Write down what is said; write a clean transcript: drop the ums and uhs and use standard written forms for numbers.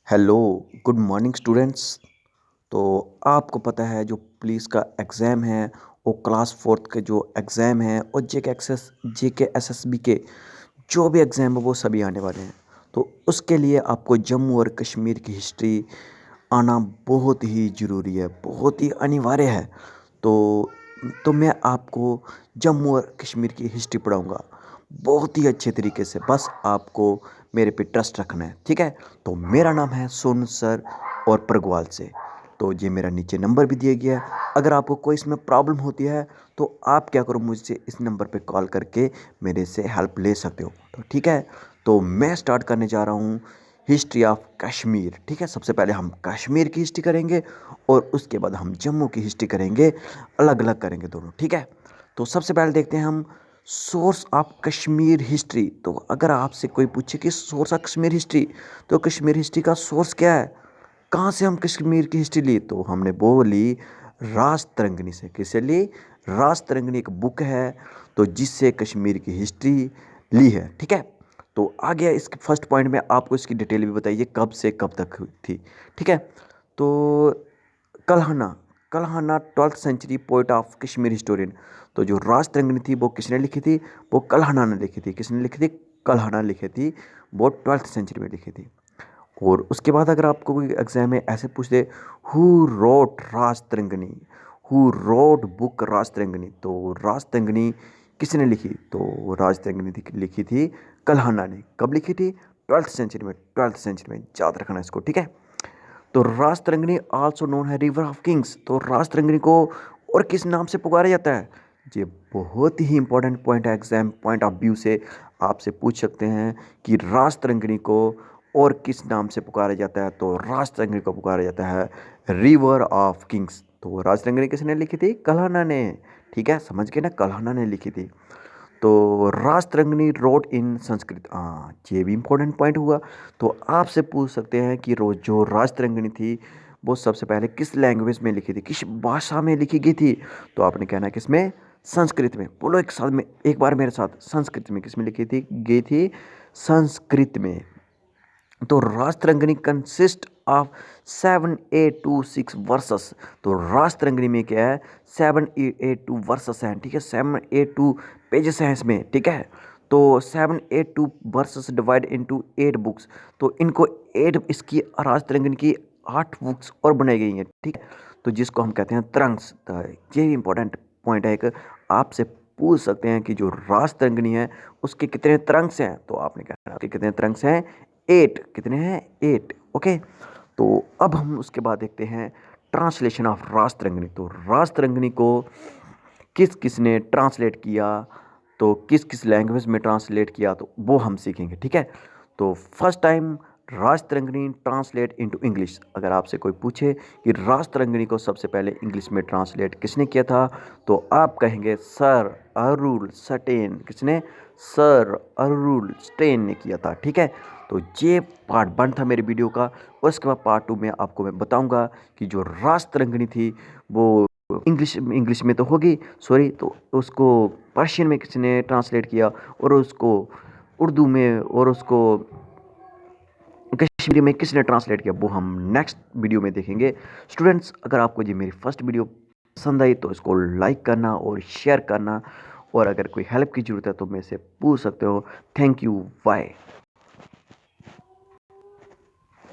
Hello, good morning students. तो आपको पता है जो पुलिस का एग्ज़ाम है वो क्लास फोर्थ के जो एग्ज़ाम है और जेके एसएसबी के जो भी एग्ज़ाम है वो सभी आने वाले हैं। तो उसके लिए आपको जम्मू और कश्मीर की हिस्ट्री आना बहुत ही ज़रूरी है, बहुत ही अनिवार्य है। तो मैं आपको जम्मू और कश्मीर की हिस्ट्री पढ़ाऊँगा बहुत ही अच्छे तरीके से। बस आपको मेरे पे ट्रस्ट रखना है, ठीक है? तो मेरा नाम है सोनू सर और प्रगवाल से। तो ये मेरा नीचे नंबर भी दिया गया है। अगर आपको कोई इसमें प्रॉब्लम होती है तो आप क्या करो, मुझसे इस नंबर पे कॉल करके मेरे से हेल्प ले सकते हो। तो ठीक है, तो मैं स्टार्ट करने जा रहा हूँ हिस्ट्री ऑफ कश्मीर। ठीक है, सबसे पहले हम कश्मीर की हिस्ट्री करेंगे और उसके बाद हम जम्मू की हिस्ट्री करेंगे, अलग अलग करेंगे दोनों। ठीक है, तो सबसे पहले देखते हैं हम सोर्स ऑफ कश्मीर हिस्ट्री। तो अगर आपसे कोई पूछे कि सोर्स ऑफ कश्मीर हिस्ट्री, तो कश्मीर हिस्ट्री का सोर्स क्या है, कहाँ से हम कश्मीर की हिस्ट्री ली, तो हमने बोली राजतरंगिणी से। किससे ली? राजतरंगिणी एक बुक है तो जिससे कश्मीर की हिस्ट्री ली है। ठीक है, तो आ गया इसके फर्स्ट पॉइंट में। आपको इसकी डिटेल भी बताइए कब से कब तक हुई थी। ठीक है, तो Kalhana Kalhana 12th century poet of Kashmir historian. तो जो राजतरंगिणी थी वो किसने लिखी थी? वो कल्हना ने लिखी थी। किसने लिखी थी? कल्हना लिखी थी। वो 12th सेंचुरी में लिखी थी। और उसके बाद अगर आपको कोई एग्जाम में ऐसे पूछ दे, who wrote Rajatarangini, who wrote book Rajatarangini, तो राजतरंगिणी किसने लिखी? तो राजतरंगिणी लिखी थी कल्हना ने। कब लिखी थी? 12th सेंचुरी में। 12th सेंचुरी में, याद रखना इसको। ठीक है, तो राजतरंगिणी आल्सो नोन है रिवर ऑफ किंग्स। तो राजतरंगिणी को और किस नाम से पुकारा जाता है? ये बहुत ही इंपॉर्टेंट पॉइंट है, एग्जाम पॉइंट ऑफ व्यू से आपसे पूछ सकते हैं कि राजतरंगिणी को और किस नाम से पुकारा जाता है। तो राजतरंगिणी को पुकारा जाता है रिवर ऑफ किंग्स। तो राजतरंगिणी किसने लिखी थी? कल्हना ने। ठीक है, समझ गए ना, कल्हना ने लिखी थी। तो राजतरंगिणी रोट इन संस्कृत, हाँ ये भी इम्पोर्टेंट पॉइंट हुआ। तो आपसे पूछ सकते हैं कि जो राजतरंगिणी थी वो सबसे पहले किस लैंग्वेज में लिखी थी, किस भाषा में लिखी गई थी? तो आपने कहना है किसमें? संस्कृत में। बोलो एक साथ में, एक बार मेरे साथ, संस्कृत में। किस में लिखी थी? गई थी संस्कृत में। तो राजतरंगिणी कंसिस्ट ऑफ 7 8 2 6 वर्सेस। तो राजतरंगिणी में क्या है? 7 8 2 वर्सेस हैं। ठीक है, 7 8 2 पेजेस हैं इसमें। ठीक है, तो 7 8 2 वर्सेस डिवाइड इनटू 8 बुक्स। तो इनको 8, इसकी राजतरंगिणी की 8 बुक्स और बनाई गई हैं। ठीक है, तो जिसको हम कहते हैं तरंग्स। तो ये इंपॉर्टेंट पॉइंट है, एक आपसे पूछ सकते हैं कि जो राजतरंगिणी है उसके कितने तरंग्स हैं। तो आपने कहना उसके कितने तरंग्स हैं? 8। कितने हैं? 8। ओके, तो अब हम उसके बाद देखते हैं ट्रांसलेशन ऑफ राजतरंगिणी। तो राजतरंगिणी को किस किस ने ट्रांसलेट किया, तो किस किस लैंग्वेज में ट्रांसलेट किया, तो वो हम सीखेंगे। ठीक है, तो first time Rajatarangini translate into English. अगर आपसे कोई पूछे कि राजतरंगिणी को सबसे पहले इंग्लिश में ट्रांसलेट किसने किया था, तो आप कहेंगे सर अरुल स्टेन। किसने? सर अरुल स्टेन ने किया था। ठीक है, तो ये पार्ट 1 था मेरे वीडियो का। और उसके बाद पार्ट 2 में आपको मैं बताऊंगा कि जो राजतरंगिणी थी वो इंग्लिश में तो होगी, सॉरी, तो उसको पर्शियन में किसने ट्रांसलेट किया, और उसको उर्दू में, और उसको कश्मीरी में किसने ट्रांसलेट किया, वो हम नेक्स्ट वीडियो में देखेंगे। स्टूडेंट्स, अगर आपको ये मेरी फर्स्ट वीडियो पसंद आई तो इसको लाइक करना और शेयर करना, और अगर कोई हेल्प की ज़रूरत है तो मेरे से पूछ सकते हो। Thank you, bye.